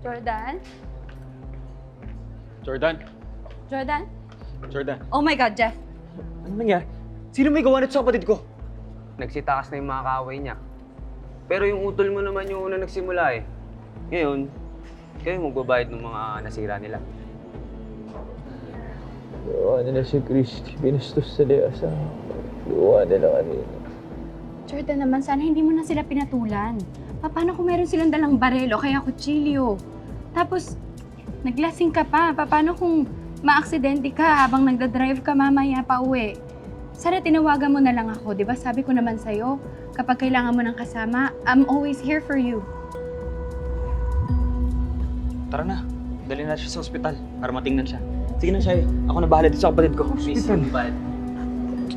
Jordan? Jordan? Jordan? Jordan? Oh my God, Jeff. Ano nangyari? Sino may gawa nito sa kapatid ko? Nagsitakas na yung mga kaaway niya. Pero yung utol mo naman yung una nagsimula eh. Ngayon, kayo magbabayad ng mga nasira nila. Gawa nila si Christy. Binastos sa Leasa. Gawa nila kanina. Jordan naman, sana hindi mo na sila pinatulan. Paano kung meron silang dalang barel o kaya kutsilyo? Tapos, naglasing ka pa. Paano kung maaksidente ka habang nagdadrive ka mamaya pa uwi? Sana tinawagan mo na lang ako, di ba? Sabi ko naman sa'yo, kapag kailangan mo ng kasama, I'm always here for you. Tara na. Dali na siya sa ospital para matingnan siya. Sige na siya. Ako na bahala dito sa kapatid ko. Hospital?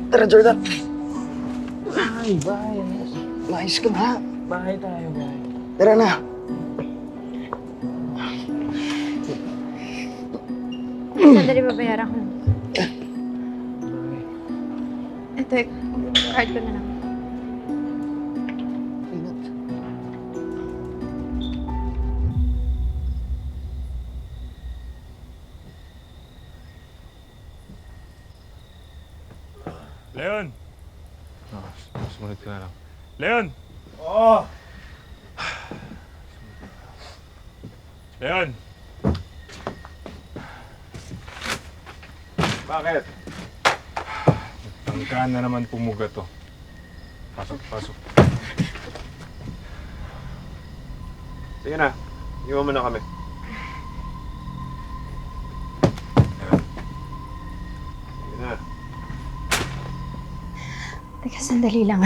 Tara, Jordan. Ay, bahay. Maayos ka na. Bahay tayo, bahay. Tara na. Sandali, babayaran ko. Bahay. Ito, card ko na lang. Leon! Sumunod ka na lang. Leon! Oo! Leon! Bakit? Tangkaan na naman pumuga to. Pasok, pasok. Sige na. Iwan mo na kami. Sige na. Teka, sandali lang.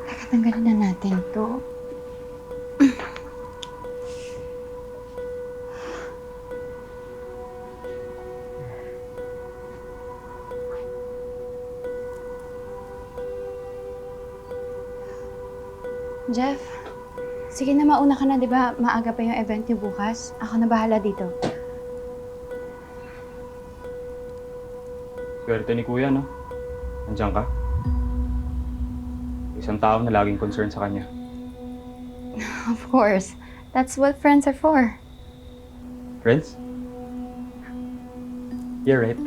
Teka, tanggalin na natin to. Jeff, sige na, mauna ka na, di ba? Maaga pa yung event niyo bukas. Ako na bahala dito. Swerte ni Kuya, no? Nandiyan ka? Isang tao na laging concern sa kanya. Of course. That's what friends are for. Friends? You're right.